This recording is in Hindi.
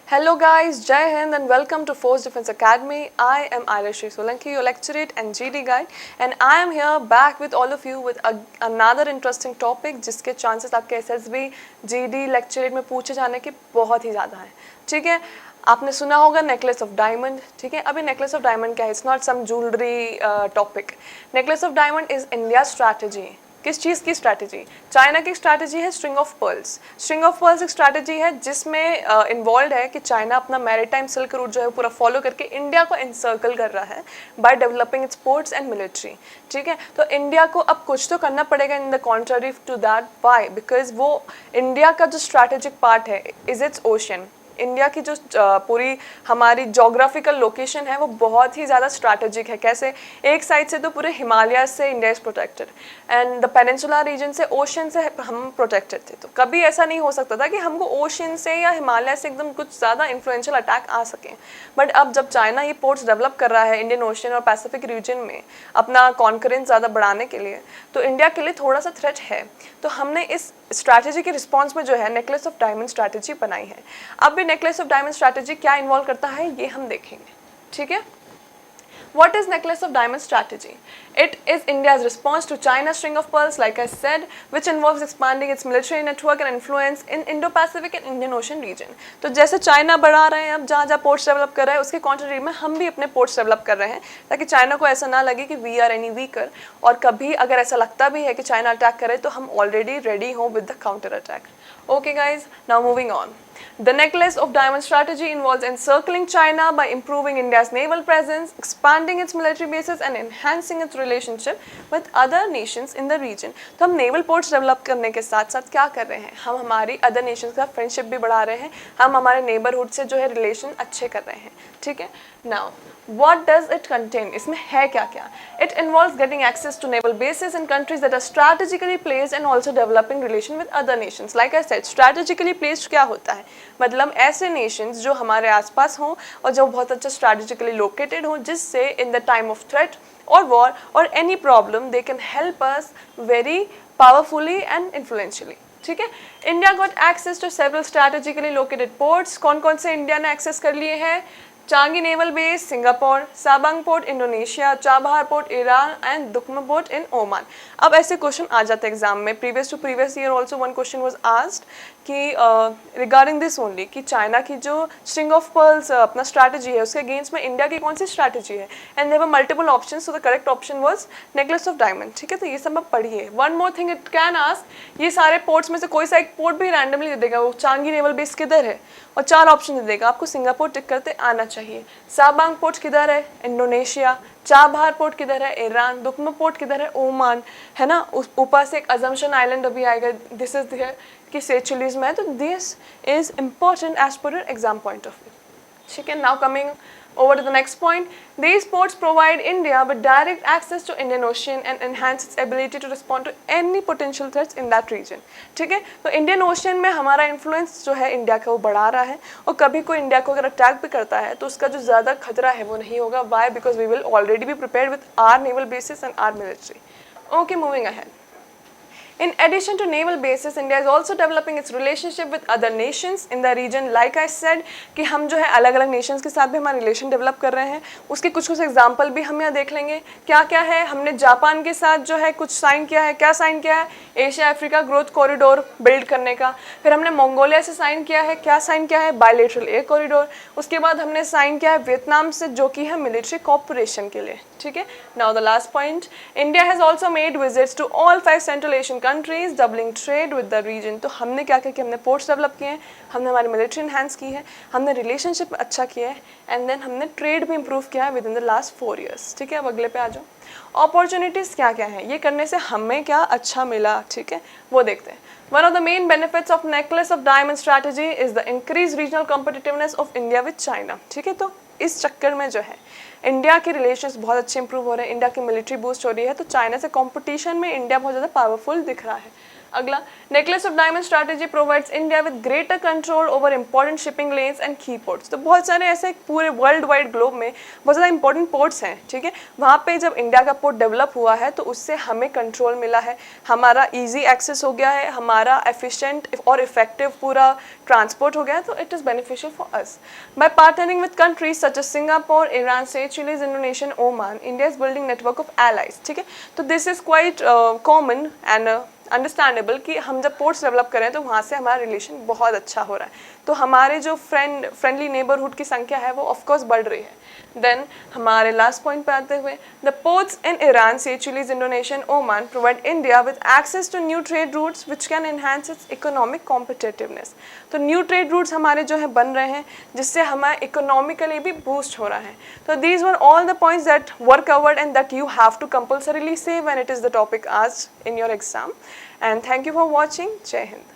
Hello guys, Jai Hind and welcome to Force Defense Academy. I am Ayushi Solanki, your lecturate and GD guide, and I am here back with all of you with another interesting topic जिसके chances आपके SSB, GD, lecturate में पूछे जाने के बहुत ही ज़्यादा हैं. ठीक है, आपने सुना होगा नेकलेस ऑफ डायमंड. ठीक है, अभी नेकलेस ऑफ डायमंड क्या है? It's not some jewellery topic. Necklace of diamond is India strategy. किस चीज़ की स्ट्रैटेजी? चाइना की स्ट्रैटेजी है string of pearls. String of pearls एक स्ट्रैटेजी है जिसमें इन्वॉल्व है कि चाइना अपना मैरीटाइम सिल्क रूट जो है पूरा फॉलो करके इंडिया को एनसर्कल कर रहा है by developing it's ports and military. ठीक है, तो इंडिया को अब कुछ तो करना पड़ेगा in the contrary to that. Why? Because वो इंडिया का जो स्ट्रैटेजिक पार्ट है इज इट्स ओशन. इंडिया की जो पूरी हमारी जोग्राफिकल लोकेशन है वो बहुत ही ज़्यादा स्ट्रैटेजिक है. कैसे? एक साइड से तो पूरे हिमालय से India is protected and the peninsula region से ओशन से हम प्रोटेक्टेड थे. तो कभी ऐसा नहीं हो सकता था कि हमको ओशन से या हिमालय से एकदम कुछ ज़्यादा इन्फ्लुएंशियल अटैक आ सके. बट अब जब चाइना ये पोर्ट्स डेवलप कर रहा है इंडियन ओशन और पैसिफिक रीजन में अपना कॉन्करेंस ज़्यादा बढ़ाने के लिए, तो इंडिया के लिए थोड़ा सा थ्रेट है. तो हमने इस स्ट्रैटेजी के रिस्पॉन्स में जो है नेकलेस ऑफ डायमंड स्ट्रैटेजी बनाई है. अब नेकलेस ऑफ डायमंड स्ट्रैटेजी क्या इन्वॉल्व करता है ये हम देखेंगे. ठीक है, What is necklace of diamond strategy? It is India's response to China's string of pearls, like I said, which involves expanding its military network and influence in Indo-Pacific and Indian Ocean region. तो जैसे चाइना बढ़ा रहे हैं अब जहाँ जहाँ पोर्ट्स डेवलप कर रहे हैं उसके कॉन्ट्ररी में हम भी अपने पोर्ट्स डेवलप कर रहे हैं ताकि चाइना को ऐसा ना लगे कि वी आर एनी वीकर, और कभी अगर ऐसा लगता भी है कि चाइना अटैक करे तो हम ऑलरेडी रेडी हों with the counter attack. Okay guys, now moving on. The necklace of diamond strategy involves encircling China by improving India's naval presence, expanding its military bases and enhancing its relationship with other nations in the region. तो हम naval ports develop करने के साथ साथ क्या कर रहे हैं? हम हमारी other nations का friendship भी बढ़ा रहे हैं, हम हमारे neighborhood से जो है relation अच्छे कर रहे हैं. ठीक है? Now, what does it contain? इसमें है क्या क्या? It involves getting access to naval bases in countries that are strategically placed and also developing relation with other nations. Like I said, strategically placed क्या होता है? मतलब ऐसे nations जो हमारे आसपास हों और जो बहुत अच्छा strategically located हों जिससे in the time of threat or war or any problem they can help us very powerfully and influentially. ठीक है, India got access to several strategically located ports. कौन कौन से इंडिया ने एक्सेस कर लिए हैं? Changi naval base Singapore, Sabang port Indonesia, Chabahar port Iran and Duqm port in Oman. अब ऐसे क्वेश्चन आ जाते हैं एग्जाम में. Previous to previous year also one question was asked कि रिगार्डिंग दिस ओनली कि चाइना की जो स्ट्रिंग ऑफ पर्ल्स अपना स्ट्रैटेजी है उसके अगेंस्ट में इंडिया की कौन सी स्ट्रैटेजी है, and there were multiple options. So the correct option was necklace of diamond. ठीक है, तो ये सब आप पढ़िए. One more thing it can ask, ये सारे पोर्ट्स में से कोई सा एक पोर्ट भी रैंडमली दे देगा, वो चांगी नेवल बेस किधर है, और 4 ऑप्शन दे देगा. आपको सिंगापुर टिक करते आना चाहिए. साबांग पोर्ट किधर है? इंडोनेशिया. चाबहार पोर्ट किधर है? ईरान. दुकमा पोर्ट किधर है? ओमान. है ना, ऊपर से एक अजम्पशन आइलैंड अभी आएगा, दिस इज देयर कि सेचुलीज में है. तो this is important as per your exam point of view. ठीक है, now coming over to the next point. These ports provide India with direct access to Indian Ocean and enhance its ability to respond to any potential threats in that region. ठीक है, तो इंडियन ओशन में हमारा इन्फ्लुएंस जो है इंडिया का वो बढ़ा रहा है, और कभी कोई इंडिया को अगर अटैक भी करता है तो उसका जो ज़्यादा खतरा है वो नहीं होगा. Why? Because we will already be prepared with our naval bases and our military. Okay, moving ahead. In addition to naval bases, India is also developing its relationship with other nations in the region. Like I said कि हम जो है अलग अलग nations के साथ भी हमारा रिलेशन डेवलप कर रहे हैं. उसके कुछ कुछ एग्जाम्पल भी हम यहाँ देख लेंगे. क्या क्या है? हमने जापान के साथ जो है कुछ साइन किया है. क्या साइन किया है? Asia Africa growth corridor build करने का. फिर हमने मंगोलिया से साइन किया है. क्या साइन किया है? Bilateral air corridor. उसके बाद हमने साइन किया है वियतनाम से, जो कि है मिलिट्री कॉपरेशन के लिए. ठीक है, now the last point. India has also made visits to all 5 central Asian countries doubling trade with the region. तो हमने क्या क्या किया? हमने पोर्ट्स डेवलप किए हैं, हमने हमारी मिलिट्री इन्हांस की है, हमने रिलेशनशिप अच्छा किया है, एंड देन हमने ट्रेड भी इंप्रूव किया है with in the last 4 years. ठीक है, अब अगले पे आ जाओ. अपॉर्चुनिटीज़ क्या क्या हैं, ये करने से हमें क्या अच्छा मिला, ठीक है, वो देखते हैं. One of the main benefits of necklace of diamond strategy is the increased regional competitiveness of India with China. ठीक है, तो इस चक्कर में जो है इंडिया के रिलेशंस बहुत अच्छे इंप्रूव हो रहे हैं, इंडिया की मिलिट्री बूस्ट हो रही है, तो चाइना से कंपटीशन में इंडिया बहुत ज़्यादा पावरफुल दिख रहा है. अगला, necklace of diamond strategy provides India with greater control over important shipping lens and की पोर्ट्स। तो बहुत सारे ऐसे पूरे वर्ल्ड वाइड ग्लोब में बहुत ज़्यादा इंपॉर्टेंट पोर्ट्स हैं, ठीक है। वहाँ पे जब इंडिया का पोर्ट डेवलप हुआ है तो उससे हमें कंट्रोल मिला है, हमारा ईजी एक्सेस हो गया है, हमारा एफिशिएंट और इफेक्टिव पूरा ट्रांसपोर्ट हो गया है, तो it is beneficial for us. By partnering with countries such as Singapore, Iran, Seychelles, Indonesia, Oman, India is building network of allies, ठीक है। तो this is quite common and understandable कि हम जब पोर्ट्स डेवलप करें तो वहाँ से हमारा रिलेशन बहुत अच्छा हो रहा है, तो हमारे जो फ्रेंडली नेबरहुड की संख्या है वो ऑफकोर्स बढ़ रही है। देन हमारे लास्ट पॉइंट पे आते हुए, the ports in Iran, Seychelles, Indonesia, Oman provide India with access to new trade routes which can enhance its economic competitiveness. तो न्यू ट्रेड रूट्स हमारे जो है बन रहे हैं जिससे हमारा इकोनॉमिकली भी बूस्ट हो रहा है। तो these were all the points that were covered and that you have to compulsorily से when it is the topic asked in your exam, and thank you for watching. Jai Hind.